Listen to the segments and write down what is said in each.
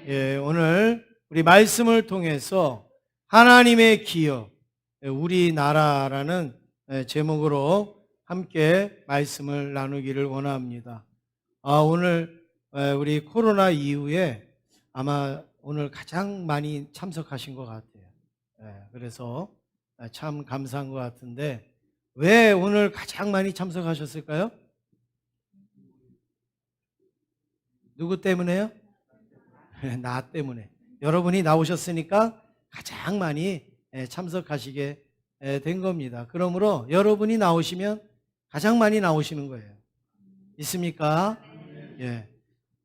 예, 오늘 우리 말씀을 통해서 하나님의 기업, 우리나라라는 제목으로 함께 말씀을 나누기를 원합니다. 오늘 우리 코로나 이후에 아마 오늘 가장 많이 참석하신 것 같아요. 그래서 참 감사한 것 같은데 왜 오늘 가장 많이 참석하셨을까요? 누구 때문에요? 나 때문에. 여러분이 나오셨으니까 가장 많이 참석하시게 된 겁니다. 그러므로 여러분이 나오시면 가장 많이 나오시는 거예요. 있습니까? 예.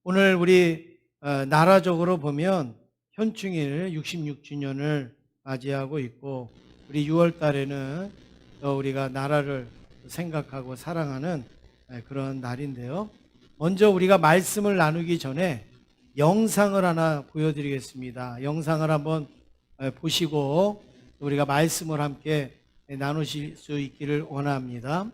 오늘 우리 나라적으로 보면 현충일 66주년을 맞이하고 있고, 우리 6월 달에는 우리가 나라를 생각하고 사랑하는 그런 날인데요. 먼저 우리가 말씀을 나누기 전에 영상을 하나 보여드리겠습니다. 영상을 한번 보시고 우리가 말씀을 함께 나누실 수 있기를 원합니다.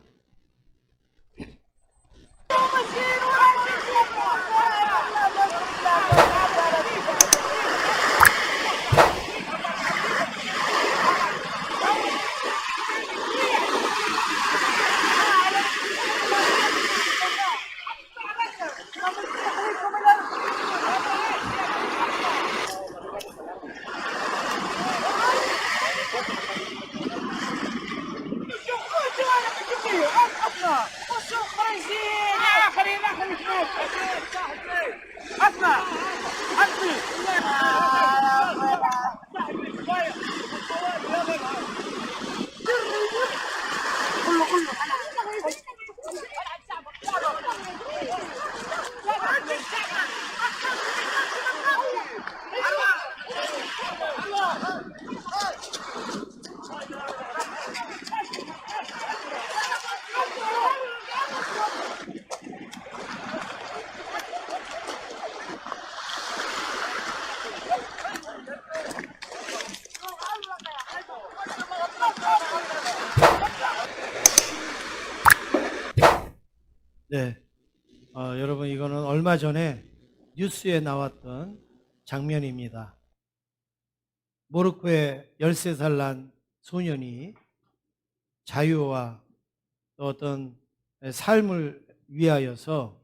네, 여러분 이거는 얼마 전에 뉴스에 나왔던 장면입니다. 모로코의 13살 난 소년이 자유와 또 어떤 삶을 위하여서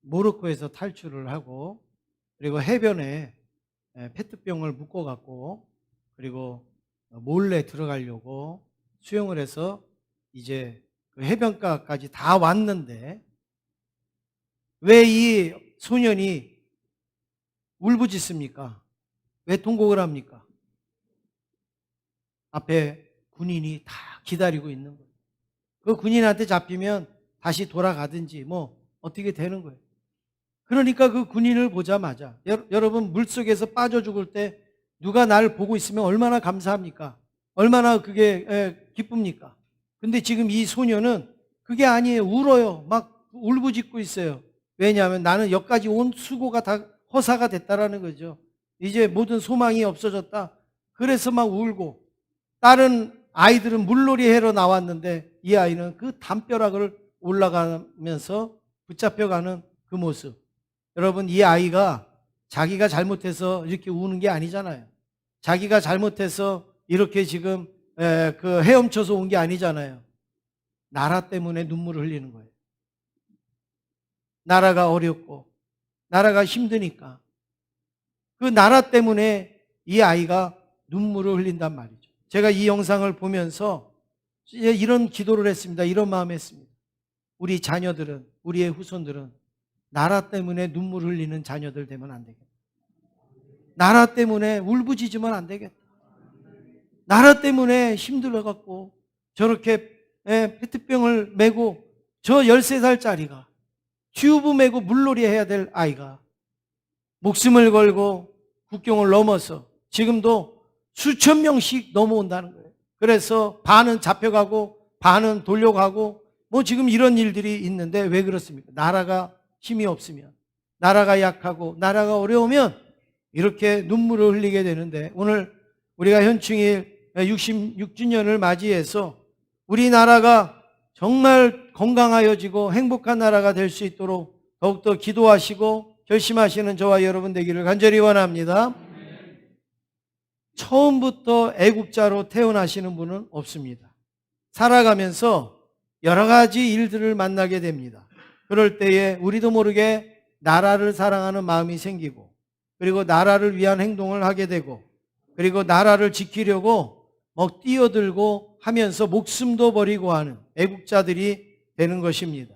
모로코에서 탈출을 하고, 그리고 해변에 페트병을 묶어갖고, 그리고 몰래 들어가려고 수영을 해서 이제 그 해변가까지 다 왔는데, 왜 이 소년이 울부짖습니까? 왜 통곡을 합니까? 앞에 군인이 다 기다리고 있는 거예요. 그 군인한테 잡히면 다시 돌아가든지 뭐 어떻게 되는 거예요. 그러니까 그 군인을 보자마자, 여러분 물속에서 빠져 죽을 때 누가 날 보고 있으면 얼마나 감사합니까? 얼마나 그게 기쁩니까? 근데 지금 이 소녀는 그게 아니에요. 울어요. 막 울부짖고 있어요. 왜냐하면 나는 여기까지 온 수고가 다 허사가 됐다라는 거죠. 이제 모든 소망이 없어졌다. 그래서 막 울고, 다른 아이들은 물놀이 하러 나왔는데 이 아이는 그 담벼락을 올라가면서 붙잡혀가는 그 모습. 여러분, 이 아이가 자기가 잘못해서 이렇게 우는 게 아니잖아요. 자기가 잘못해서 이렇게 지금 그 헤엄쳐서 온 게 아니잖아요. 나라 때문에 눈물을 흘리는 거예요. 나라가 어렵고 나라가 힘드니까 그 나라 때문에 이 아이가 눈물을 흘린단 말이죠. 제가 이 영상을 보면서 이런 기도를 했습니다. 이런 마음을 했습니다. 우리 자녀들은, 우리의 후손들은 나라 때문에 눈물을 흘리는 자녀들 되면 안 되겠다. 나라 때문에 울부짖으면 안 되겠다. 나라 때문에 힘들어갖고 저렇게 페트병을 메고, 저 13살짜리가 튜브 메고 물놀이 해야 될 아이가 목숨을 걸고 국경을 넘어서 지금도 수천 명씩 넘어온다는 거예요. 그래서 반은 잡혀가고 반은 돌려가고 뭐 지금 이런 일들이 있는데, 왜 그렇습니까? 나라가 힘이 없으면, 나라가 약하고 나라가 어려우면 이렇게 눈물을 흘리게 되는데, 오늘 우리가 현충일 66주년을 맞이해서 우리나라가 정말 건강하여지고 행복한 나라가 될 수 있도록 더욱더 기도하시고 결심하시는 저와 여러분 되기를 간절히 원합니다. 처음부터 애국자로 태어나시는 분은 없습니다. 살아가면서 여러 가지 일들을 만나게 됩니다. 그럴 때에 우리도 모르게 나라를 사랑하는 마음이 생기고, 그리고 나라를 위한 행동을 하게 되고, 그리고 나라를 지키려고 뛰어들고 하면서 목숨도 버리고 하는 애국자들이 되는 것입니다.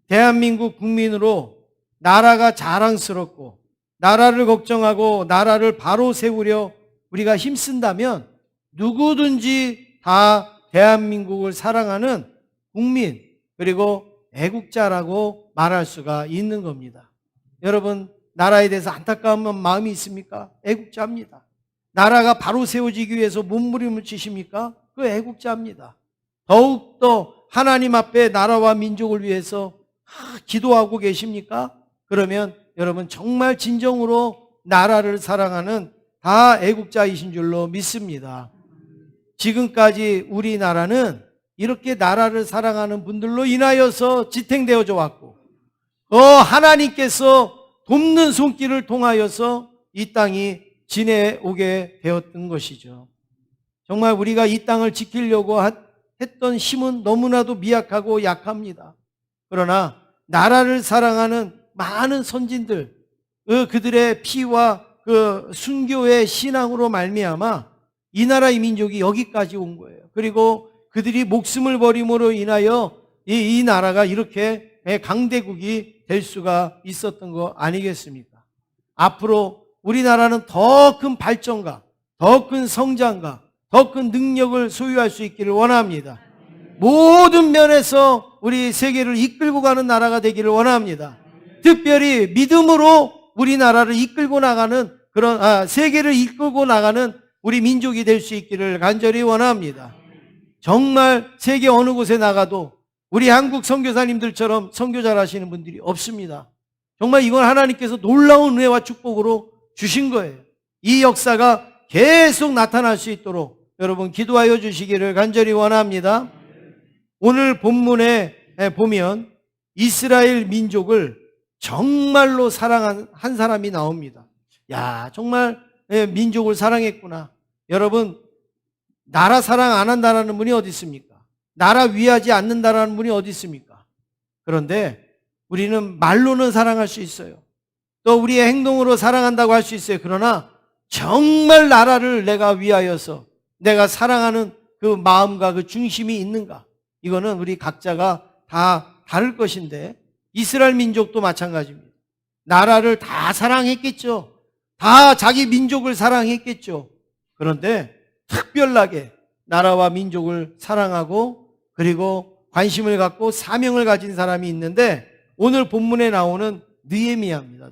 대한민국 국민으로 나라가 자랑스럽고 나라를 걱정하고 나라를 바로 세우려 우리가 힘쓴다면 누구든지 다 대한민국을 사랑하는 국민, 그리고 애국자라고 말할 수가 있는 겁니다. 여러분, 나라에 대해서 안타까운 마음이 있습니까? 애국자입니다. 나라가 바로 세워지기 위해서 몸부림을 치십니까? 그 애국자입니다. 더욱더 하나님 앞에 나라와 민족을 위해서 기도하고 계십니까? 그러면 여러분 정말 진정으로 나라를 사랑하는 다 애국자이신 줄로 믿습니다. 지금까지 우리나라는 이렇게 나라를 사랑하는 분들로 인하여서 지탱되어져 왔고, 하나님께서 돕는 손길을 통하여서 이 땅이 지내오게 되었던 것이죠. 정말 우리가 이 땅을 지키려고 했던 힘은 너무나도 미약하고 약합니다. 그러나 나라를 사랑하는 많은 선진들, 그들의 피와 그 순교의 신앙으로 말미암아 이 나라의 민족이 여기까지 온 거예요. 그리고 그들이 목숨을 버림으로 인하여 이 나라가 이렇게 강대국이 될 수가 있었던 거 아니겠습니까? 앞으로 우리나라는 더 큰 발전과 더 큰 성장과 더 큰 능력을 소유할 수 있기를 원합니다. 모든 면에서 우리 세계를 이끌고 가는 나라가 되기를 원합니다. 특별히 믿음으로 우리나라를 이끌고 나가는 그런 세계를 이끌고 나가는 우리 민족이 될 수 있기를 간절히 원합니다. 정말 세계 어느 곳에 나가도 우리 한국 선교사님들처럼 선교 잘하시는 분들이 없습니다. 정말 이건 하나님께서 놀라운 은혜와 축복으로 주신 거예요. 이 역사가 계속 나타날 수 있도록 여러분 기도하여 주시기를 간절히 원합니다. 오늘 본문에 보면 이스라엘 민족을 정말로 사랑한 한 사람이 나옵니다. 야, 정말 민족을 사랑했구나. 여러분, 나라 사랑 안 한다라는 분이 어디 있습니까? 나라 위하지 않는다라는 분이 어디 있습니까? 그런데 우리는 말로는 사랑할 수 있어요. 또 우리의 행동으로 사랑한다고 할 수 있어요. 그러나 정말 나라를 내가 위하여서 내가 사랑하는 그 마음과 그 중심이 있는가? 이거는 우리 각자가 다 다를 것인데, 이스라엘 민족도 마찬가지입니다. 나라를 다 사랑했겠죠. 다 자기 민족을 사랑했겠죠. 그런데 특별하게 나라와 민족을 사랑하고 그리고 관심을 갖고 사명을 가진 사람이 있는데, 오늘 본문에 나오는 느헤미야입니다.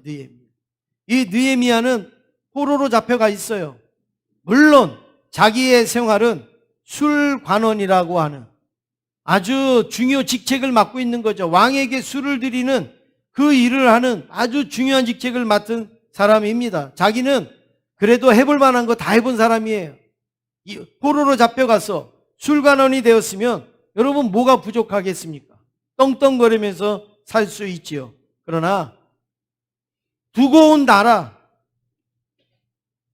이 느헤미야는 포로로 잡혀가 있어요. 물론 자기의 생활은 술관원이라고 하는 아주 중요 직책을 맡고 있는 거죠. 왕에게 술을 드리는 그 일을 하는 아주 중요한 직책을 맡은 사람입니다. 자기는 그래도 해볼 만한 거 다 해본 사람이에요. 포로로 잡혀가서 술관원이 되었으면 여러분 뭐가 부족하겠습니까? 떵떵거리면서 살 수 있지요. 그러나 두고 온 나라,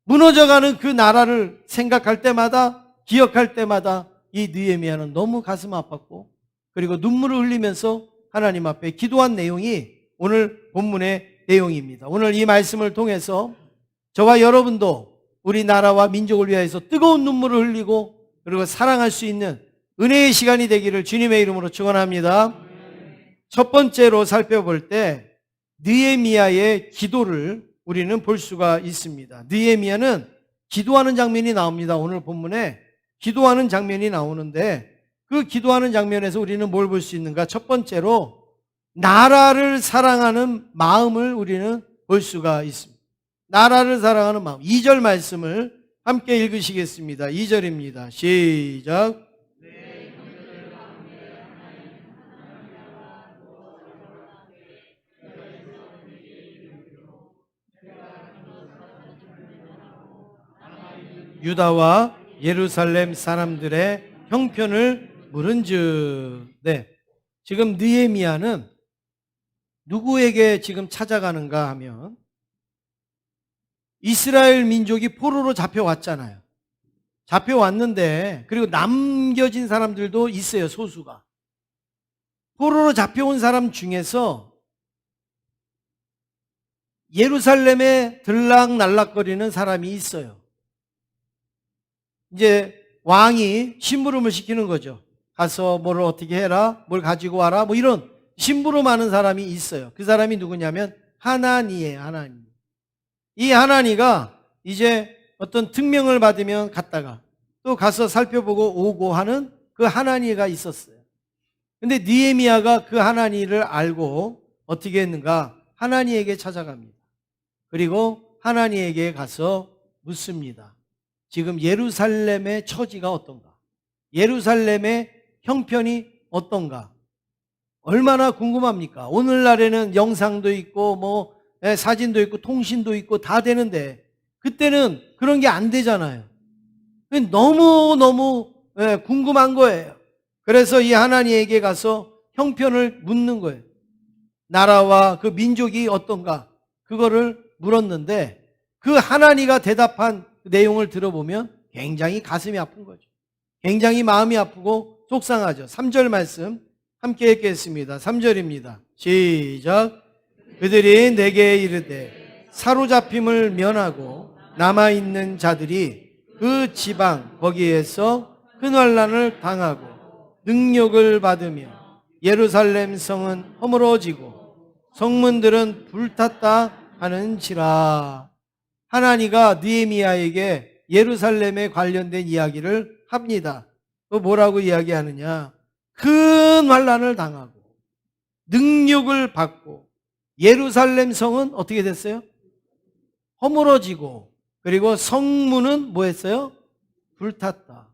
무너져가는 그 나라를 생각할 때마다, 기억할 때마다 이 느헤미야는 너무 가슴 아팠고, 그리고 눈물을 흘리면서 하나님 앞에 기도한 내용이 오늘 본문의 내용입니다. 오늘 이 말씀을 통해서 저와 여러분도 우리 나라와 민족을 위해서 뜨거운 눈물을 흘리고 그리고 사랑할 수 있는 은혜의 시간이 되기를 주님의 이름으로 축원합니다. 첫 번째로 살펴볼 때 느헤미야의 기도를 우리는 볼 수가 있습니다. 느헤미야는 기도하는 장면이 나옵니다. 오늘 본문에 기도하는 장면이 나오는데, 그 기도하는 장면에서 우리는 뭘 볼 수 있는가? 첫 번째로 나라를 사랑하는 마음을 우리는 볼 수가 있습니다. 나라를 사랑하는 마음. 2절 말씀을 함께 읽으시겠습니다. 2절입니다. 시작. 유다와 예루살렘 사람들의 형편을 물은즉. 네, 지금 느헤미야는 누구에게 지금 찾아가는가 하면 이스라엘 민족이 포로로 잡혀왔잖아요. 잡혀왔는데 그리고 남겨진 사람들도 있어요. 소수가. 포로로 잡혀온 사람 중에서 예루살렘에 들락날락거리는 사람이 있어요. 이제 왕이 심부름을 시키는 거죠. 가서 뭘 어떻게 해라, 뭘 가지고 와라, 뭐 이런 심부름하는 사람이 있어요. 그 사람이 누구냐면 하나니예요. 하나니. 이 하나니가 이제 어떤 특명을 받으면 갔다가 또 가서 살펴보고 오고 하는 그 하나니가 있었어요. 근데 느헤미야가 그 하나니를 알고 어떻게 했는가? 하나니에게 찾아갑니다. 그리고 하나니에게 가서 묻습니다. 지금 예루살렘의 처지가 어떤가? 예루살렘의 형편이 어떤가? 얼마나 궁금합니까? 오늘날에는 영상도 있고 뭐 사진도 있고 통신도 있고 다 되는데 그때는 그런 게 안 되잖아요. 너무너무 궁금한 거예요. 그래서 이 하나니에게 가서 형편을 묻는 거예요. 나라와 그 민족이 어떤가? 그거를 물었는데 그 하나니가 대답한 내용을 들어보면 굉장히 가슴이 아픈 거죠. 굉장히 마음이 아프고 속상하죠. 3절 말씀 함께 읽겠습니다. 3절입니다. 시작. 그들이 내게 이르되 사로잡힘을 면하고 남아있는 자들이 그 지방 거기에서 큰 환난을 당하고 능력을 받으며 예루살렘 성은 허물어지고 성문들은 불탔다 하는지라. 하나니가 느헤미야에게 예루살렘에 관련된 이야기를 합니다. 또 뭐라고 이야기하느냐? 큰 환난을 당하고 능력을 받고 예루살렘 성은 어떻게 됐어요? 허물어지고 그리고 성문은 뭐 했어요? 불탔다.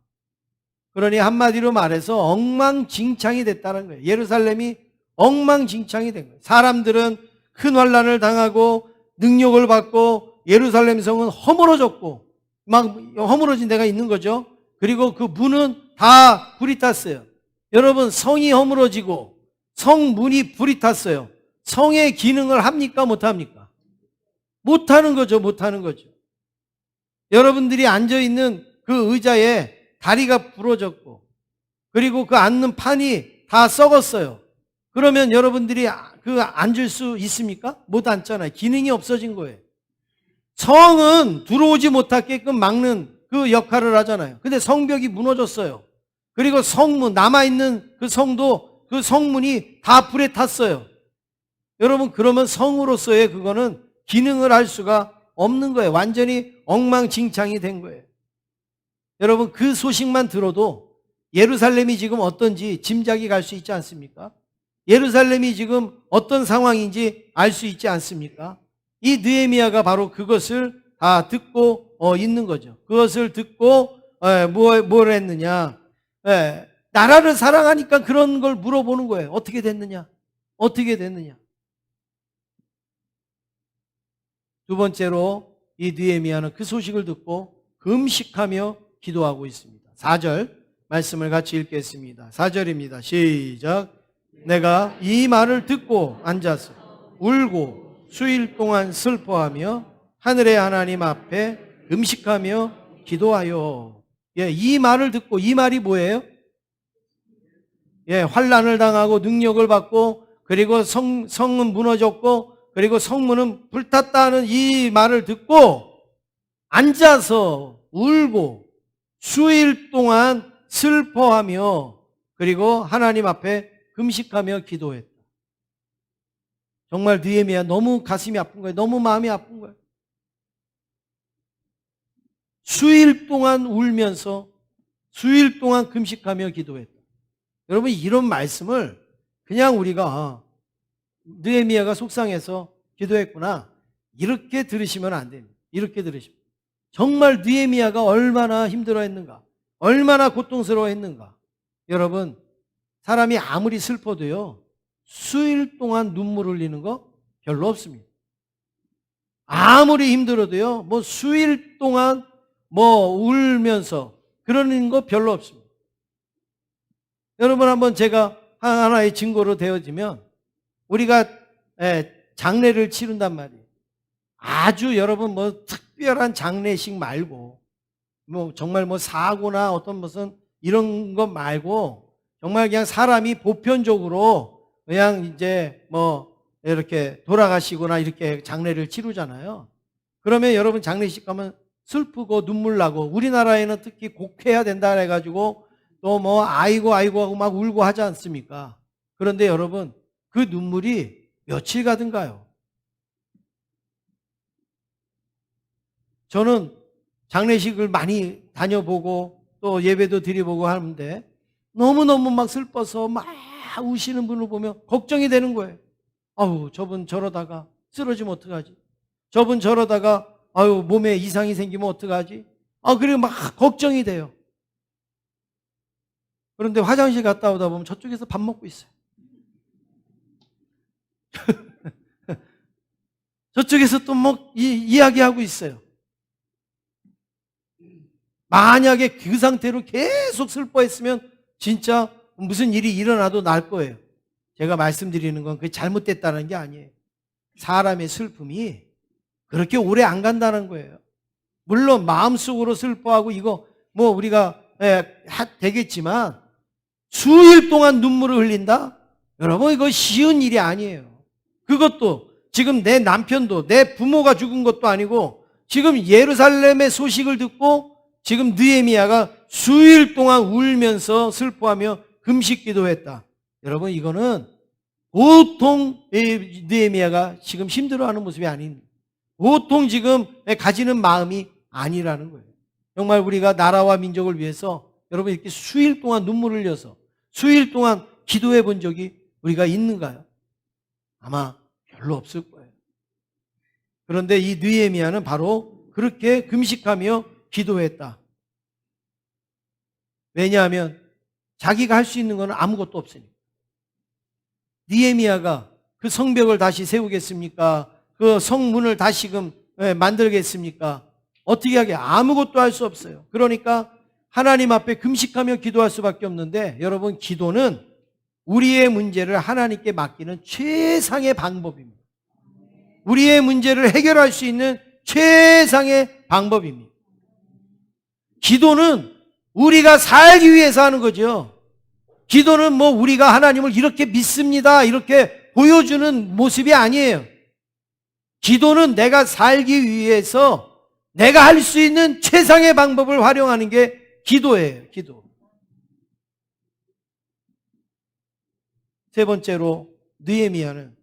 그러니 한마디로 말해서 엉망진창이 됐다는 거예요. 예루살렘이 엉망진창이 된 거예요. 사람들은 큰 환난을 당하고 능력을 받고 예루살렘 성은 허물어졌고 막 허물어진 데가 있는 거죠. 그리고 그 문은 다 불이 탔어요. 여러분, 성이 허물어지고 성문이 불이 탔어요. 성의 기능을 합니까? 못합니까? 못하는 거죠. 못하는 거죠. 여러분들이 앉아있는 그 의자에 다리가 부러졌고 그리고 그 앉는 판이 다 썩었어요. 그러면 여러분들이 그 앉을 수 있습니까? 못 앉잖아요. 기능이 없어진 거예요. 성은 들어오지 못하게끔 막는 그 역할을 하잖아요. 근데 성벽이 무너졌어요. 그리고 성문, 남아있는 그 성도 그 성문이 다 불에 탔어요. 여러분, 그러면 성으로서의 그거는 기능을 할 수가 없는 거예요. 완전히 엉망진창이 된 거예요. 여러분, 그 소식만 들어도 예루살렘이 지금 어떤지 짐작이 갈 수 있지 않습니까? 예루살렘이 지금 어떤 상황인지 알 수 있지 않습니까? 이 느헤미야가 바로 그것을 다 듣고 있는 거죠. 그것을 듣고 뭘 했느냐? 나라를 사랑하니까 그런 걸 물어보는 거예요. 어떻게 됐느냐? 어떻게 됐느냐? 두 번째로 이 느헤미야는 그 소식을 듣고 금식하며 기도하고 있습니다. 4절 말씀을 같이 읽겠습니다. 4절입니다. 시작. 내가 이 말을 듣고 앉아서 울고 수일 동안 슬퍼하며 하늘의 하나님 앞에 금식하며 기도하여. 이 말을 듣고, 이 말이 뭐예요? 환난을 당하고 능력을 받고 그리고 성은 무너졌고 그리고 성문은 불탔다는 이 말을 듣고 앉아서 울고 수일 동안 슬퍼하며 그리고 하나님 앞에 금식하며 기도했다. 정말 느헤미야 너무 가슴이 아픈 거예요. 너무 마음이 아픈 거예요. 수일 동안 울면서 수일 동안 금식하며 기도했다. 여러분, 이런 말씀을 그냥 우리가 느헤미야가 속상해서 기도했구나 이렇게 들으시면 안 됩니다. 이렇게 들으시면 정말 느헤미야가 얼마나 힘들어했는가, 얼마나 고통스러워했는가. 여러분, 사람이 아무리 슬퍼도요 수일 동안 눈물 흘리는 거 별로 없습니다. 아무리 힘들어도요 뭐 수일 동안 뭐 울면서 그러는 거 별로 없습니다. 여러분, 한번 제가 하나의 증거로 되어지면 우리가 장례를 치른단 말이에요. 아주 여러분 뭐 특별한 장례식 말고 뭐 정말 뭐 사고나 어떤 무슨 이런 것 말고 정말 그냥 사람이 보편적으로 그냥 이제 뭐 이렇게 돌아가시거나 이렇게 장례를 치르잖아요. 그러면 여러분 장례식 가면 슬프고 눈물 나고 우리나라에는 특히 곡해야 된다 해가지고 또 뭐 아이고 아이고 하고 막 울고 하지 않습니까? 그런데 여러분 그 눈물이 며칠 가든가요. 저는 장례식을 많이 다녀보고 또 예배도 드려보고 하는데 너무너무 막 슬퍼서 막 우시는 분을 보면 걱정이 되는 거예요. 아우, 저분 저러다가 쓰러지면 어떡하지? 저분 저러다가 아유, 몸에 이상이 생기면 어떡하지? 그리고 막 걱정이 돼요. 그런데 화장실 갔다 오다 보면 저쪽에서 밥 먹고 있어요. 저쪽에서 또 뭐 이야기하고 있어요. 만약에 그 상태로 계속 슬퍼했으면 진짜 무슨 일이 일어나도 날 거예요. 제가 말씀드리는 건 그게 잘못됐다는 게 아니에요. 사람의 슬픔이 그렇게 오래 안 간다는 거예요. 물론 마음속으로 슬퍼하고 이거 뭐 우리가 되겠지만 수일 동안 눈물을 흘린다? 여러분 이거 쉬운 일이 아니에요. 그것도 지금 내 남편도 내 부모가 죽은 것도 아니고 지금 예루살렘의 소식을 듣고 지금 느헤미야가 수일 동안 울면서 슬퍼하며 금식 기도했다. 여러분 이거는 보통 느헤미야가 지금 힘들어하는 모습이 아닌 보통 지금 가지는 마음이 아니라는 거예요. 정말 우리가 나라와 민족을 위해서 여러분 이렇게 수일 동안 눈물을 흘려서 수일 동안 기도해 본 적이 우리가 있는가요? 아마 별로 없을 거예요. 그런데 이 느헤미야는 바로 그렇게 금식하며 기도했다. 왜냐하면 자기가 할 수 있는 건 아무것도 없으니까. 느헤미야가 그 성벽을 다시 세우겠습니까? 그 성문을 다시금 만들겠습니까? 어떻게 하게? 아무것도 할 수 없어요. 그러니까 하나님 앞에 금식하며 기도할 수밖에 없는데 여러분 기도는 우리의 문제를 하나님께 맡기는 최상의 방법입니다. 우리의 문제를 해결할 수 있는 최상의 방법입니다. 기도는 우리가 살기 위해서 하는 거죠. 기도는 뭐 우리가 하나님을 이렇게 믿습니다 이렇게 보여주는 모습이 아니에요. 기도는 내가 살기 위해서 내가 할 수 있는 최상의 방법을 활용하는 게 기도예요. 기도. 세 번째로 느헤미야는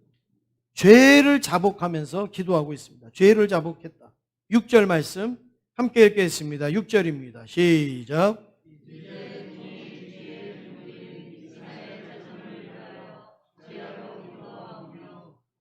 죄를 자복하면서 기도하고 있습니다. 죄를 자복했다. 6절 말씀 함께 읽겠습니다. 6절입니다. 시작.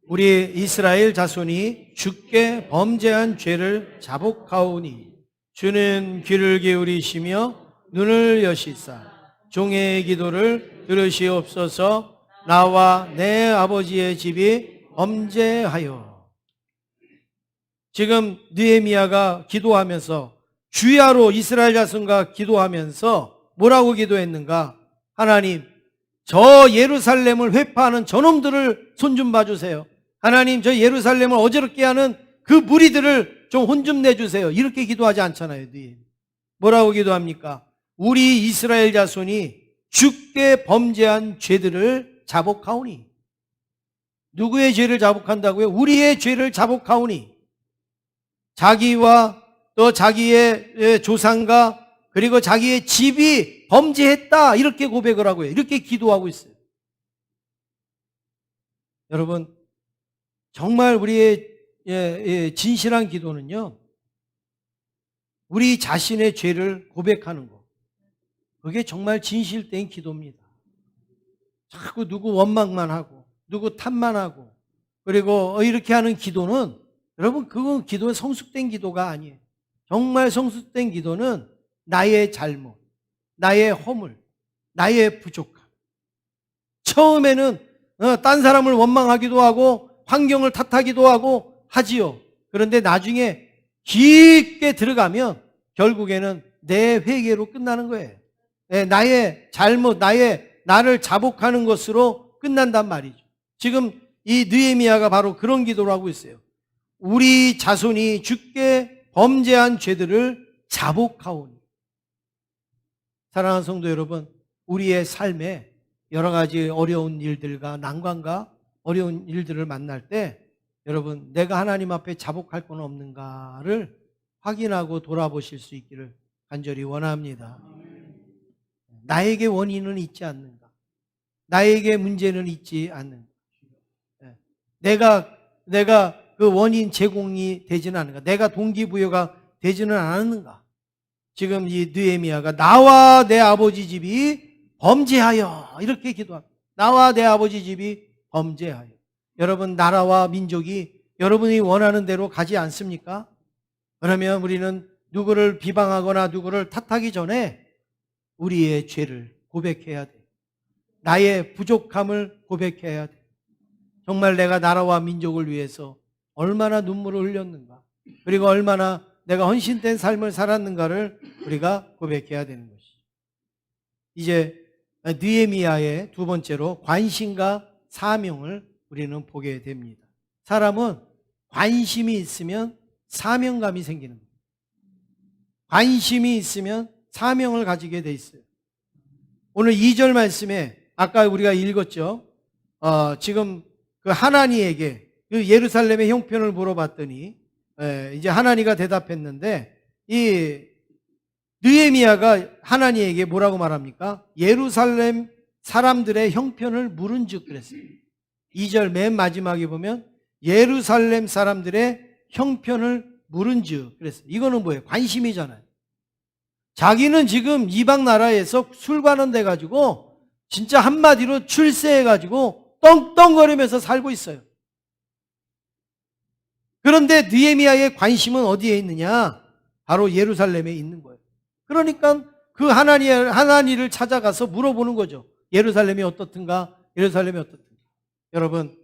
우리 이스라엘 자손이 주께 범죄한 죄를 자복하오니 주는 귀를 기울이시며 눈을 여시사 종의 기도를 들으시옵소서. 나와 내 아버지의 집이 범죄하여. 지금 느헤미야가 기도하면서 주야로 이스라엘 자손과 기도하면서 뭐라고 기도했는가? 하나님, 저 예루살렘을 회파하는 저놈들을 손 좀 봐주세요. 하나님, 저 예루살렘을 어지럽게 하는 그 무리들을 좀 혼 좀 내주세요. 이렇게 기도하지 않잖아요. 뭐라고 기도합니까? 우리 이스라엘 자손이 주께 범죄한 죄들을 자복하오니. 누구의 죄를 자복한다고요? 우리의 죄를 자복하오니. 자기와 또 자기의 조상과 그리고 자기의 집이 범죄했다 이렇게 고백을 하고요. 이렇게 기도하고 있어요. 여러분 정말 우리의 진실한 기도는요, 우리 자신의 죄를 고백하는 거, 그게 정말 진실된 기도입니다. 자꾸 누구 원망만 하고 누구 탓만 하고 그리고 이렇게 하는 기도는 여러분 그건 기도는 성숙된 기도가 아니에요. 정말 성숙된 기도는 나의 잘못, 나의 허물, 나의 부족함. 처음에는 딴 사람을 원망하기도 하고 환경을 탓하기도 하고 하지요. 그런데 나중에 깊게 들어가면 결국에는 내 회개로 끝나는 거예요. 나의 잘못, 나를 자복하는 것으로 끝난단 말이죠. 지금 이 느헤미야가 바로 그런 기도를 하고 있어요. 우리 자손이 주께 범죄한 죄들을 자복하오니. 사랑하는 성도 여러분, 우리의 삶에 여러 가지 어려운 일들과 난관과 어려운 일들을 만날 때 여러분, 내가 하나님 앞에 자복할 건 없는가를 확인하고 돌아보실 수 있기를 간절히 원합니다. 나에게 원인은 있지 않는가? 나에게 문제는 있지 않는가? 내가 그 원인 제공이 되지는 않는가? 내가 동기부여가 되지는 않았는가? 지금 이 느헤미야가 나와 내 아버지 집이 범죄하여 이렇게 기도합니다. 나와 내 아버지 집이 범죄하여. 여러분, 나라와 민족이 여러분이 원하는 대로 가지 않습니까? 그러면 우리는 누구를 비방하거나 누구를 탓하기 전에 우리의 죄를 고백해야 돼. 나의 부족함을 고백해야 돼. 정말 내가 나라와 민족을 위해서 얼마나 눈물을 흘렸는가, 그리고 얼마나 내가 헌신된 삶을 살았는가를 우리가 고백해야 되는 것이죠. 이제 느헤미야의 두 번째로 관심과 사명을 우리는 보게 됩니다. 사람은 관심이 있으면 사명감이 생기는 겁니다. 관심이 있으면 사명을 가지게 돼 있어요. 오늘 2절 말씀에 아까 우리가 읽었죠. 지금 그 하나니에게 그 예루살렘의 형편을 물어봤더니 이제 하나니가 대답했는데, 이 느헤미야가 하나니에게 뭐라고 말합니까? 예루살렘 사람들의 형편을 물은즉 그랬어요. 2절 맨 마지막에 보면 예루살렘 사람들의 형편을 물은즉 그랬어요. 이거는 뭐예요? 관심이잖아요. 자기는 지금 이방 나라에서 술관원돼 가지고 진짜 한마디로 출세해 가지고 떵떵거리면서 살고 있어요. 그런데 느헤미야의 관심은 어디에 있느냐? 바로 예루살렘에 있는 거예요. 그러니까 그 하나니를 찾아가서 물어보는 거죠. 예루살렘이 어떻든가? 예루살렘이 어떻든가? 여러분,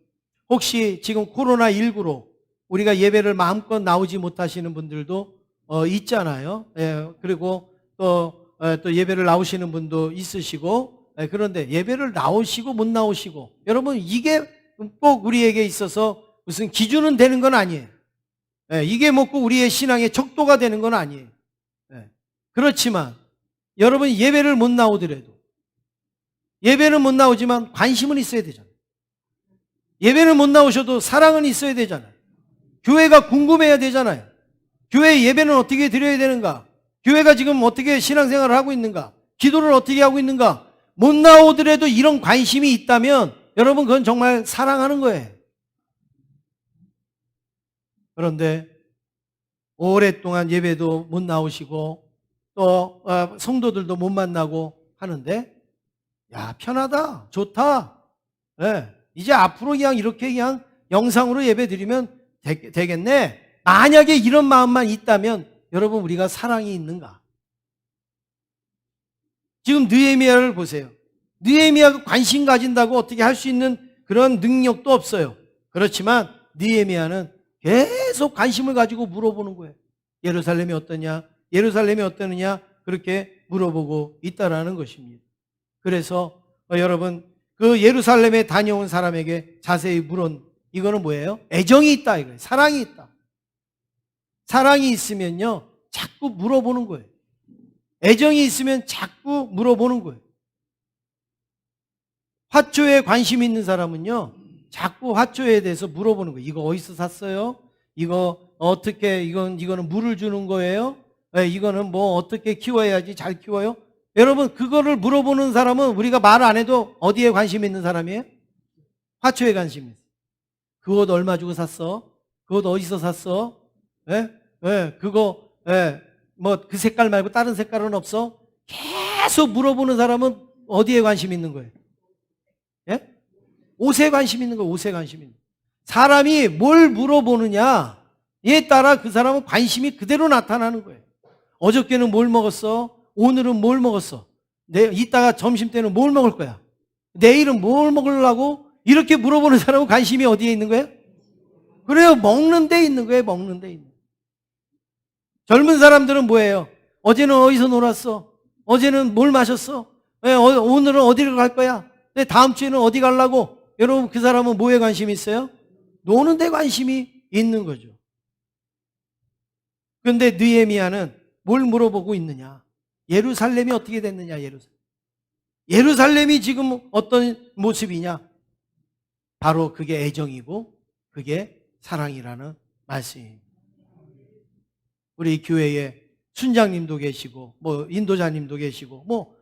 혹시 지금 코로나19로 우리가 예배를 마음껏 나오지 못하시는 분들도 있잖아요. 그리고 또 예배를 나오시는 분도 있으시고, 그런데 예배를 나오시고 못 나오시고, 여러분, 이게 꼭 우리에게 있어서 무슨 기준은 되는 건 아니에요. 이게 뭐 꼭 우리의 신앙의 척도가 되는 건 아니에요. 그렇지만 여러분, 예배를 못 나오더라도, 예배는 못 나오지만 관심은 있어야 되잖아요. 예배는 못 나오셔도 사랑은 있어야 되잖아요. 교회가 궁금해야 되잖아요. 교회 예배는 어떻게 드려야 되는가? 교회가 지금 어떻게 신앙생활을 하고 있는가? 기도를 어떻게 하고 있는가? 못 나오더라도 이런 관심이 있다면 여러분, 그건 정말 사랑하는 거예요. 그런데 오랫동안 예배도 못 나오시고 또 성도들도 못 만나고 하는데, 야, 편하다, 좋다, 이제 앞으로 그냥 이렇게 그냥 영상으로 예배 드리면 되겠네. 만약에 이런 마음만 있다면 여러분, 우리가 사랑이 있는가? 지금 느헤미야를 보세요. 느헤미야가 관심 가진다고 어떻게 할 수 있는 그런 능력도 없어요. 그렇지만 느헤미야는 계속 관심을 가지고 물어보는 거예요. 예루살렘이 어떠냐? 예루살렘이 어떠느냐? 그렇게 물어보고 있다라는 것입니다. 그래서 여러분, 그 예루살렘에 다녀온 사람에게 자세히 물은 이거는 뭐예요? 애정이 있다 이거예요. 사랑이 있다. 사랑이 있으면요, 자꾸 물어보는 거예요. 애정이 있으면 자꾸 물어보는 거예요. 화초에 관심 있는 사람은요, 자꾸 화초에 대해서 물어보는 거예요. 이거 어디서 샀어요? 이거 어떻게, 이거는 물을 주는 거예요? 이거는 뭐 어떻게 키워야지 잘 키워요? 여러분, 그거를 물어보는 사람은 우리가 말 안 해도 어디에 관심 있는 사람이에요? 화초에 관심이 있어요. 그 옷 얼마 주고 샀어? 그 옷 어디서 샀어? 그거, 뭐 그 색깔 말고 다른 색깔은 없어? 계속 물어보는 사람은 어디에 관심 있는 거예요? 옷에 관심 있는 거예요. 옷에 관심 있는 거예요. 사람이 뭘 물어보느냐에 따라 그 사람은 관심이 그대로 나타나는 거예요. 어저께는 뭘 먹었어? 오늘은 뭘 먹었어? 이따가 점심 때는 뭘 먹을 거야? 내일은 뭘 먹으려고? 이렇게 물어보는 사람은 관심이 어디에 있는 거예요? 그래요. 먹는 데 있는 거예요. 먹는 데 있는 거예요. 젊은 사람들은 뭐예요? 어제는 어디서 놀았어? 어제는 뭘 마셨어? 오늘은 어디를 갈 거야? 다음 주에는 어디 가려고? 여러분 그 사람은 뭐에 관심이 있어요? 노는 데 관심이 있는 거죠. 그런데 느헤미야는 뭘 물어보고 있느냐? 예루살렘이 어떻게 됐느냐? 예루살렘이 지금 어떤 모습이냐? 바로 그게 애정이고 그게 사랑이라는 말씀입니다. 우리 교회에 순장님도 계시고 뭐 인도자님도 계시고 뭐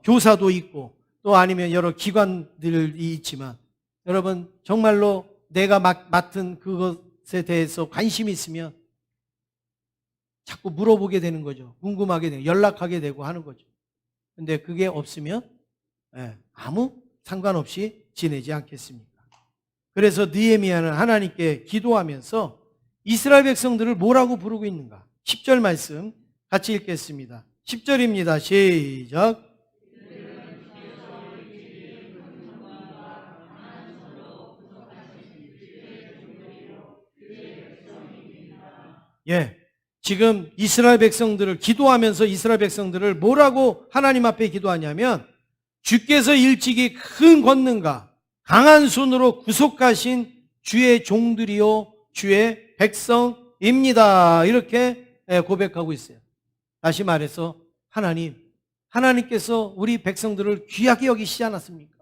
교사도 있고 또 아니면 여러 기관들이 있지만 여러분 정말로 내가 맡은 그것에 대해서 관심이 있으면 자꾸 물어보게 되는 거죠. 궁금하게 되고 연락하게 되고 하는 거죠. 근데 그게 없으면 아무 상관없이 지내지 않겠습니까? 그래서 느헤미야는 하나님께 기도하면서 이스라엘 백성들을 뭐라고 부르고 있는가? 10절 말씀 같이 읽겠습니다. 10절입니다. 시작. 예. 지금 이스라엘 백성들을 기도하면서 이스라엘 백성들을 뭐라고 하나님 앞에 기도하냐면 주께서 일찍이 큰 권능과 강한 손으로 구속하신 주의 종들이요 주의 백성입니다. 이렇게 고백하고 있어요. 다시 말해서 하나님께서 우리 백성들을 귀하게 여기시지 않았습니까?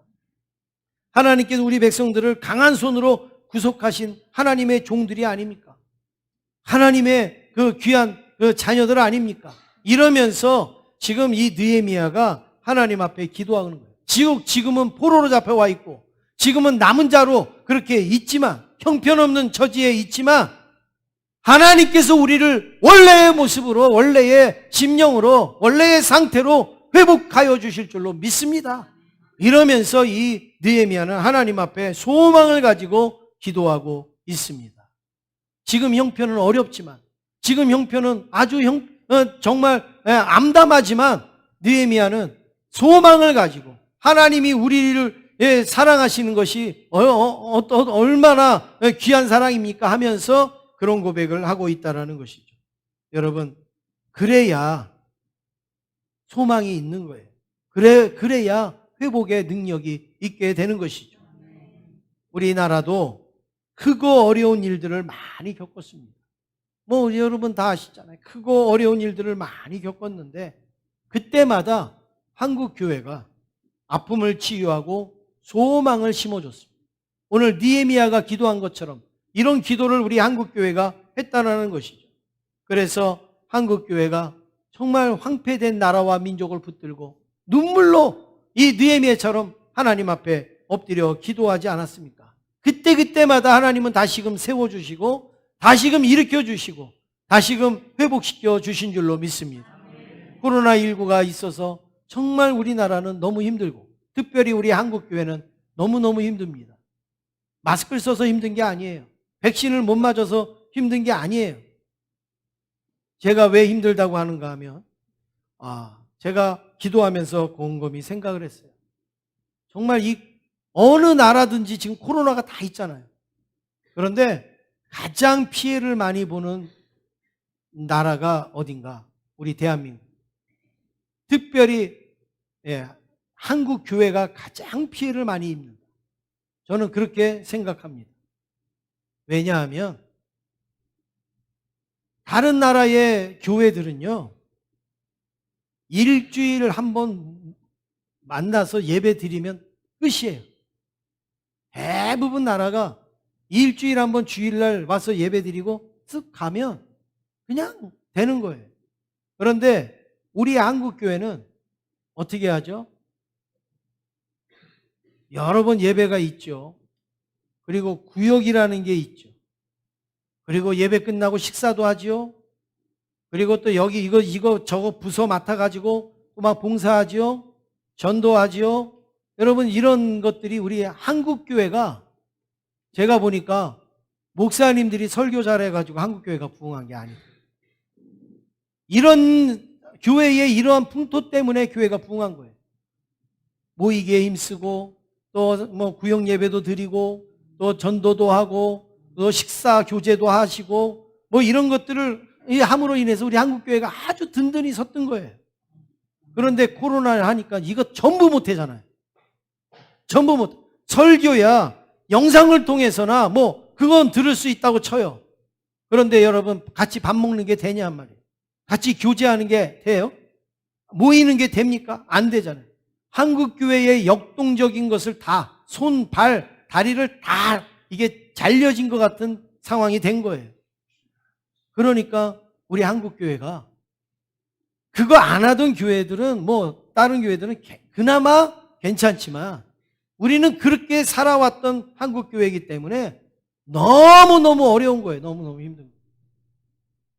하나님께서 우리 백성들을 강한 손으로 구속하신 하나님의 종들이 아닙니까? 하나님의 그 귀한 그 자녀들 아닙니까? 이러면서 지금 이 느헤미야가 하나님 앞에 기도하는 거예요. 지금은 포로로 잡혀와 있고 지금은 남은 자로 그렇게 있지만 형편없는 처지에 있지만 하나님께서 우리를 원래의 모습으로 원래의 심령으로 원래의 상태로 회복하여 주실 줄로 믿습니다. 이러면서 이 느헤미야는 하나님 앞에 소망을 가지고 기도하고 있습니다. 지금 형편은 어렵지만 지금 형편은 아주 정말 암담하지만 느헤미야는 소망을 가지고 하나님이 우리를 사랑하시는 것이 얼마나 귀한 사랑입니까 하면서 그런 고백을 하고 있다는 것이죠. 여러분 그래야 소망이 있는 거예요. 그래야 회복의 능력이 있게 되는 것이죠. 우리나라도 크고 어려운 일들을 많이 겪었습니다. 뭐 여러분 다 아시잖아요. 크고 어려운 일들을 많이 겪었는데 그때마다 한국 교회가 아픔을 치유하고 소망을 심어줬습니다. 오늘 느헤미야가 기도한 것처럼 이런 기도를 우리 한국 교회가 했다는 것이죠. 그래서 한국 교회가 정말 황폐된 나라와 민족을 붙들고 눈물로 이 느헤미야처럼 하나님 앞에 엎드려 기도하지 않았습니까? 그때마다 하나님은 다시금 세워주시고 다시금 일으켜주시고 다시금 회복시켜 주신 줄로 믿습니다. 코로나19가 있어서 정말 우리나라는 너무 힘들고 특별히 우리 한국교회는 너무너무 힘듭니다. 마스크를 써서 힘든 게 아니에요. 백신을 못 맞아서 힘든 게 아니에요. 제가 왜 힘들다고 하는가 하면 제가 기도하면서 곰곰이 생각을 했어요. 정말 이 어느 나라든지 지금 코로나가 다 있잖아요. 그런데 가장 피해를 많이 보는 나라가 어딘가? 우리 대한민국. 특별히 한국 교회가 가장 피해를 많이 입는다. 저는 그렇게 생각합니다. 왜냐하면 다른 나라의 교회들은요. 일주일 한번 만나서 예배 드리면 끝이에요. 대부분 나라가 일주일 한번 주일날 와서 예배 드리고 쓱 가면 그냥 되는 거예요. 그런데 우리 한국교회는 어떻게 하죠? 여러 번 예배가 있죠. 그리고 구역이라는 게 있죠. 그리고 예배 끝나고 식사도 하지요. 그리고 또 여기 이거 저거 부서 맡아가지고 또 막 봉사하지요. 전도하지요. 여러분 이런 것들이 우리 한국교회가 제가 보니까 목사님들이 설교 잘해가지고 한국교회가 부흥한 게 아니에요. 이런 교회의 이러한 풍토 때문에 교회가 부흥한 거예요. 모이기에 힘쓰고 또 뭐 구역 예배도 드리고 또 전도도 하고 또 식사 교제도 하시고 뭐 이런 것들을 함으로 인해서 우리 한국교회가 아주 든든히 섰던 거예요. 그런데 코로나를 하니까 이거 전부 못 하잖아요. 전부 못. 설교야 영상을 통해서나 뭐 그건 들을 수 있다고 쳐요. 그런데 여러분 같이 밥 먹는 게 되냐 말이에요. 같이 교제하는 게 돼요? 모이는 게 됩니까? 안 되잖아요. 한국교회의 역동적인 것을 다 손, 발, 다리를 다 이게 잘려진 것 같은 상황이 된 거예요. 그러니까 우리 한국교회가 그거 안 하던 교회들은 뭐 다른 교회들은 그나마 괜찮지만 우리는 그렇게 살아왔던 한국교회이기 때문에 너무너무 어려운 거예요. 너무너무 힘든 거예요.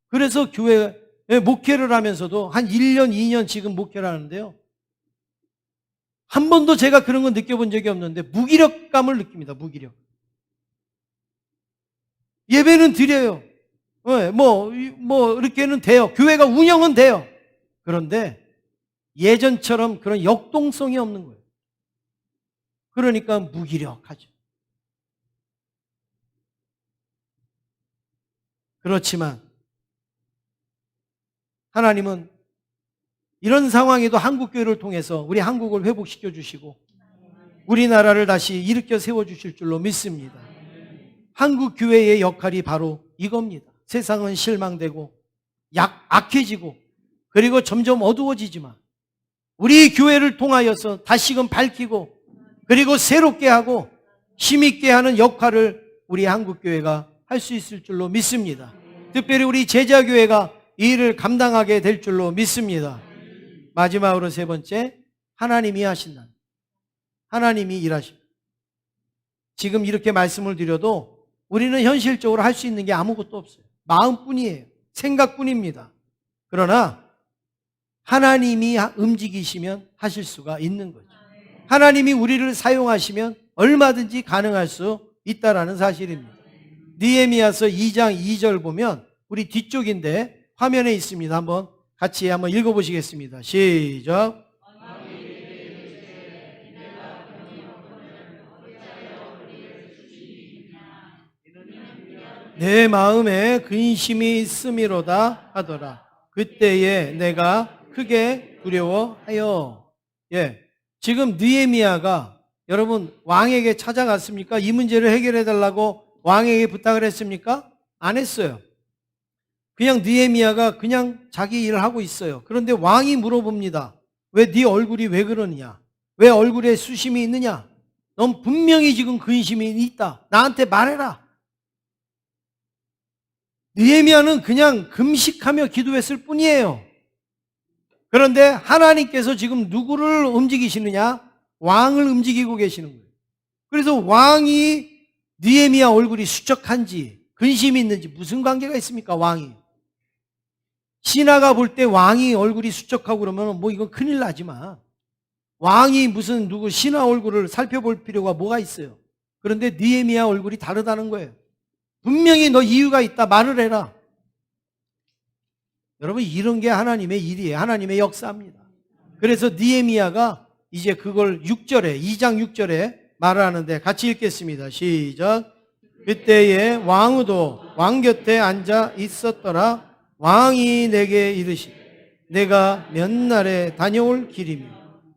그래서 교회에 목회를 하면서도 한 1년, 2년 지금 목회를 하는데요. 한 번도 제가 그런 거 느껴본 적이 없는데 무기력감을 느낍니다. 무기력. 예배는 드려요. 뭐 이렇게는 돼요. 교회가 운영은 돼요. 그런데 예전처럼 그런 역동성이 없는 거예요. 그러니까 무기력하죠. 그렇지만 하나님은 이런 상황에도 한국교회를 통해서 우리 한국을 회복시켜 주시고 우리나라를 다시 일으켜 세워주실 줄로 믿습니다. 한국교회의 역할이 바로 이겁니다. 세상은 실망되고 악해지고 그리고 점점 어두워지지만 우리 교회를 통하여서 다시금 밝히고 그리고 새롭게 하고 힘있게 하는 역할을 우리 한국교회가 할 수 있을 줄로 믿습니다. 특별히 우리 제자교회가 이 일을 감당하게 될 줄로 믿습니다. 마지막으로 세 번째, 하나님이 하신다. 하나님이 일하십니다. 지금 이렇게 말씀을 드려도 우리는 현실적으로 할 수 있는 게 아무것도 없어요. 마음뿐이에요. 생각뿐입니다. 그러나 하나님이 움직이시면 하실 수가 있는 거죠. 하나님이 우리를 사용하시면 얼마든지 가능할 수 있다라는 사실입니다. 느헤미야서 2장 2절 보면 우리 뒤쪽인데 화면에 있습니다. 한번 같이 한번 읽어보시겠습니다. 시작. 내 마음에 근심이 있음이로다 하더라. 그때에 내가 크게 두려워하여. 지금 느헤미야가 여러분 왕에게 찾아갔습니까? 이 문제를 해결해 달라고 왕에게 부탁을 했습니까? 안 했어요. 그냥 느헤미야가 그냥 자기 일을 하고 있어요. 그런데 왕이 물어봅니다. 왜 네 얼굴이 왜 그러느냐? 왜 얼굴에 수심이 있느냐? 넌 분명히 지금 근심이 있다. 나한테 말해라. 느헤미야는 그냥 금식하며 기도했을 뿐이에요. 그런데 하나님께서 지금 누구를 움직이시느냐? 왕을 움직이고 계시는 거예요. 그래서 왕이 느헤미야 얼굴이 수척한지 근심이 있는지 무슨 관계가 있습니까? 왕이. 신하가 볼 때 왕이 얼굴이 수척하고 그러면 뭐 이건 큰일 나지만 왕이 무슨 누구 신하 얼굴을 살펴볼 필요가 뭐가 있어요. 그런데 느헤미야 얼굴이 다르다는 거예요. 분명히 너 이유가 있다. 말을 해라. 여러분 이런 게 하나님의 일이에요. 하나님의 역사입니다. 그래서 느헤미야가 이제 그걸 6절에 2장 6절에 말하는데 같이 읽겠습니다. 시작. 그때에 왕후도 왕 곁에 앉아 있었더라. 왕이 내게 이르시되 내가 몇 날에 다녀올 길이며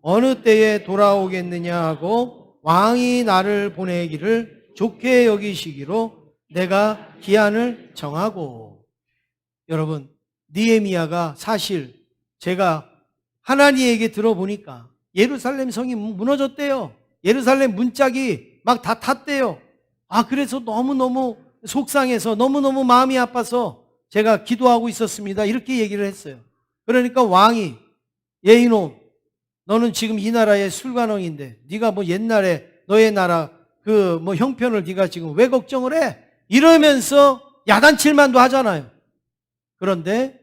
어느 때에 돌아오겠느냐 하고 왕이 나를 보내기를 좋게 여기시기로 내가 기한을 정하고. 여러분 느헤미야가 사실 제가 하나님에게 들어보니까 예루살렘 성이 무너졌대요. 예루살렘 문짝이 막 다 탔대요. 그래서 너무너무 속상해서 너무너무 마음이 아파서 제가 기도하고 있었습니다. 이렇게 얘기를 했어요. 그러니까 왕이 이놈 너는 지금 이 나라의 술관원인데 네가 뭐 옛날에 너의 나라 그 뭐 형편을 네가 지금 왜 걱정을 해? 이러면서 야단칠만도 하잖아요. 그런데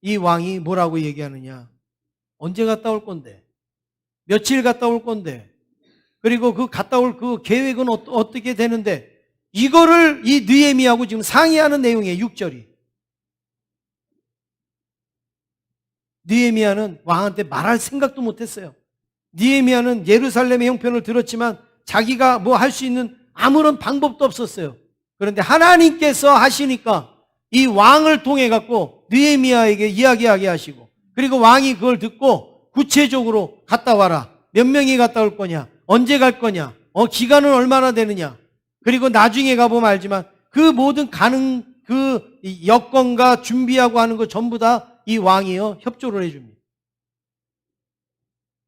이 왕이 뭐라고 얘기하느냐? 언제 갔다 올 건데? 며칠 갔다 올 건데? 그리고 그 갔다 올 그 계획은 어떻게 되는데? 이거를 이 느헤미야하고 지금 상의하는 내용이에요. 6절이. 느헤미야는 왕한테 말할 생각도 못했어요. 느헤미야는 예루살렘의 형편을 들었지만 자기가 뭐 할 수 있는 아무런 방법도 없었어요. 그런데 하나님께서 하시니까 이 왕을 통해 갖고 느헤미야에게 이야기하게 하시고 그리고 왕이 그걸 듣고 구체적으로 갔다 와라. 몇 명이 갔다 올 거냐? 언제 갈 거냐? 기간은 얼마나 되느냐. 그리고 나중에 가보면 알지만 그 모든 그 여건과 준비하고 하는 거 전부 다 이 왕이요 협조를 해줍니다.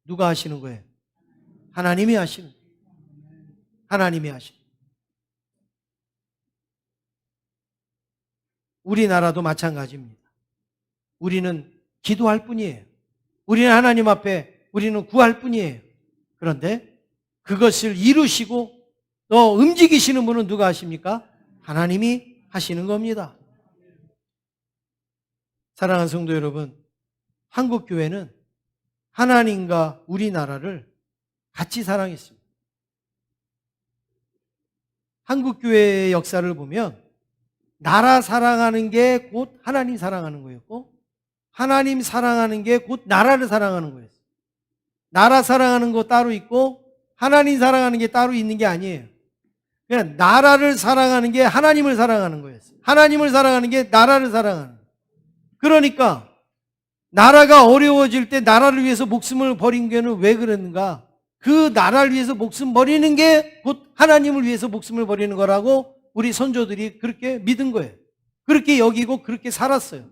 누가 하시는 거예요? 하나님이 하시는 거예요. 하나님이 하시는 거예요. 우리나라도 마찬가지입니다. 우리는 기도할 뿐이에요. 우리는 하나님 앞에 우리는 구할 뿐이에요. 그런데 그것을 이루시고 또 움직이시는 분은 누가 하십니까? 하나님이 하시는 겁니다. 사랑하는 성도 여러분, 한국교회는 하나님과 우리나라를 같이 사랑했습니다. 한국교회의 역사를 보면 나라 사랑하는 게 곧 하나님 사랑하는 거였고 하나님 사랑하는 게 곧 나라를 사랑하는 거였어요. 나라 사랑하는 거 따로 있고 하나님 사랑하는 게 따로 있는 게 아니에요. 그냥 나라를 사랑하는 게 하나님을 사랑하는 거였어요. 하나님을 사랑하는 게 나라를 사랑하는 거예요. 그러니까 나라가 어려워질 때 나라를 위해서 목숨을 버린 게는 왜 그랬는가? 그 나라를 위해서 목숨 버리는 게 곧 하나님을 위해서 목숨을 버리는 거라고 우리 선조들이 그렇게 믿은 거예요. 그렇게 여기고 그렇게 살았어요.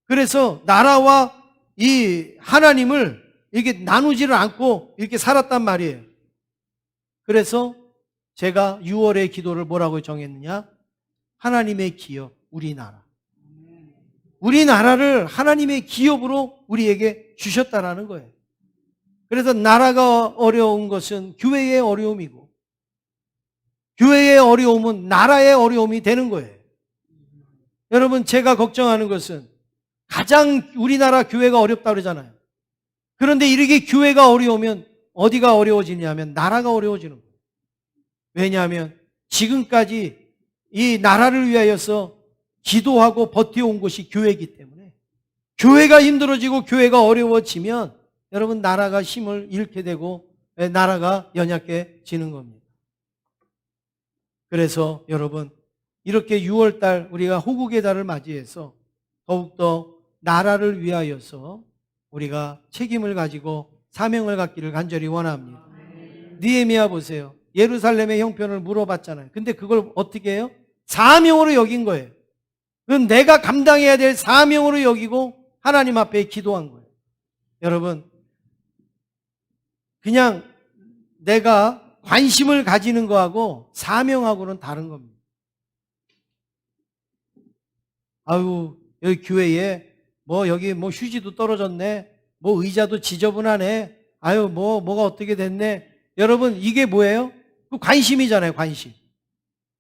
그래서 나라와 이 하나님을 이렇게 나누지를 않고 이렇게 살았단 말이에요. 그래서 제가 6월의 기도를 뭐라고 정했느냐? 하나님의 기업, 우리나라. 우리나라를 하나님의 기업으로 우리에게 주셨다라는 거예요. 그래서 나라가 어려운 것은 교회의 어려움이고 교회의 어려움은 나라의 어려움이 되는 거예요. 여러분, 제가 걱정하는 것은 가장 우리나라 교회가 어렵다고 그러잖아요. 그런데 이렇게 교회가 어려우면 어디가 어려워지냐면 나라가 어려워지는 거예요. 왜냐하면 지금까지 이 나라를 위하여서 기도하고 버텨온 것이 교회이기 때문에 교회가 힘들어지고 교회가 어려워지면 여러분 나라가 힘을 잃게 되고 나라가 연약해지는 겁니다. 그래서 여러분 이렇게 6월달 우리가 호국의 달을 맞이해서 더욱더 나라를 위하여서 우리가 책임을 가지고 사명을 갖기를 간절히 원합니다. 느헤미야 보세요. 예루살렘의 형편을 물어봤잖아요. 근데 그걸 어떻게 해요? 사명으로 여긴 거예요. 그건 내가 감당해야 될 사명으로 여기고 하나님 앞에 기도한 거예요. 여러분, 그냥 내가 관심을 가지는 거하고 사명하고는 다른 겁니다. 아유, 여기 교회에 여기 휴지도 떨어졌네. 의자도 지저분하네. 아유, 뭐가 어떻게 됐네. 여러분, 이게 뭐예요? 그 관심이잖아요, 관심.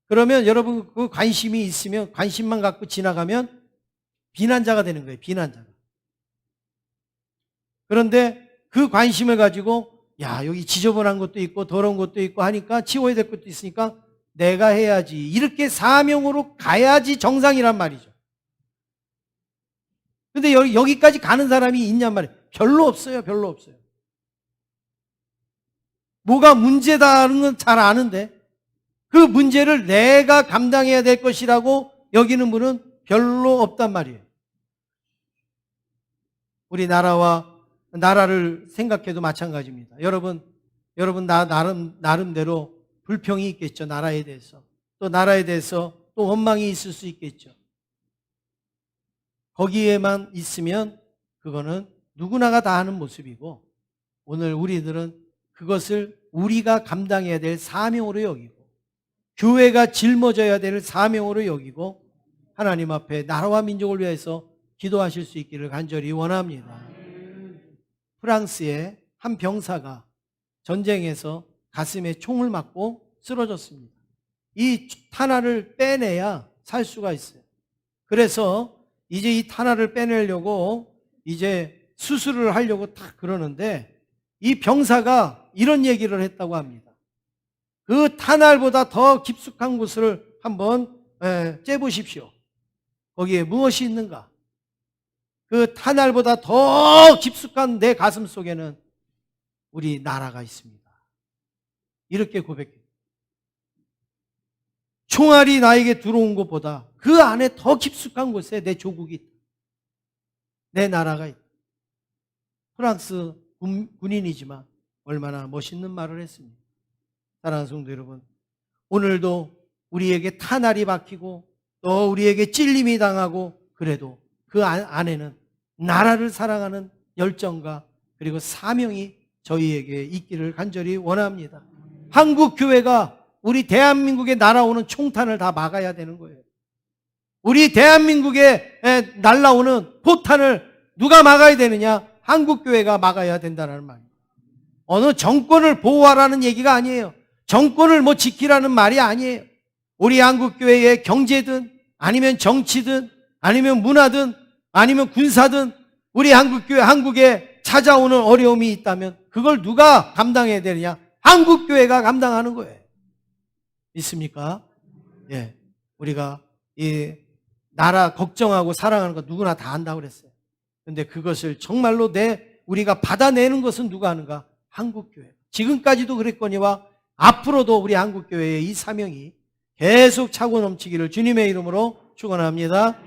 그러면 여러분 그 관심이 있으면 관심만 갖고 지나가면 비난자가 되는 거예요, 비난자가. 그런데 그 관심을 가지고 여기 지저분한 것도 있고 더러운 것도 있고 하니까 치워야 될 것도 있으니까 내가 해야지. 이렇게 사명으로 가야지 정상이란 말이죠. 근데 여기까지 가는 사람이 있냔 말이에요. 별로 없어요, 별로 없어요. 뭐가 문제다는 건 잘 아는데 그 문제를 내가 감당해야 될 것이라고 여기는 분은 별로 없단 말이에요. 우리 나라를 생각해도 마찬가지입니다. 여러분 나름대로 불평이 있겠죠. 나라에 대해서. 또 나라에 대해서 또 원망이 있을 수 있겠죠. 거기에만 있으면 그거는 누구나가 다 하는 모습이고 오늘 우리들은 그것을 우리가 감당해야 될 사명으로 여기고 교회가 짊어져야 될 사명으로 여기고 하나님 앞에 나라와 민족을 위해서 기도하실 수 있기를 간절히 원합니다. 프랑스의 한 병사가 전쟁에서 가슴에 총을 맞고 쓰러졌습니다. 이 탄알을 빼내야 살 수가 있어요. 그래서 이제 이 탄알을 빼내려고 이제 수술을 하려고 딱 그러는데 이 병사가 이런 얘기를 했다고 합니다. 그 탄알보다 더 깊숙한 곳을 한번 째보십시오. 거기에 무엇이 있는가? 그 탄알보다 더 깊숙한 내 가슴 속에는 우리 나라가 있습니다. 이렇게 고백해요. 총알이 나에게 들어온 것보다 그 안에 더 깊숙한 곳에 내 조국이 있다. 내 나라가 있다. 프랑스 군인이지만 얼마나 멋있는 말을 했습니까? 사랑하는 성도 여러분, 오늘도 우리에게 탄알이 박히고 또 우리에게 찔림이 당하고 그래도 그 안에는 나라를 사랑하는 열정과 그리고 사명이 저희에게 있기를 간절히 원합니다. 한국 교회가 우리 대한민국에 날아오는 총탄을 다 막아야 되는 거예요. 우리 대한민국에 날아오는 포탄을 누가 막아야 되느냐? 한국 교회가 막아야 된다는 말이에요. 어느 정권을 보호하라는 얘기가 아니에요. 정권을 뭐 지키라는 말이 아니에요. 우리 한국 교회의 경제든 아니면 정치든 아니면 문화든 아니면 군사든 우리 한국 교회 한국에 찾아오는 어려움이 있다면 그걸 누가 감당해야 되느냐? 한국 교회가 감당하는 거예요. 믿습니까? 예. 우리가 이 나라 걱정하고 사랑하는 거 누구나 다 한다고 그랬어요. 근데 그것을 정말로 우리가 받아내는 것은 누가 하는가? 한국 교회. 지금까지도 그랬거니와 앞으로도 우리 한국 교회의 이 사명이 계속 차고 넘치기를 주님의 이름으로 축원합니다.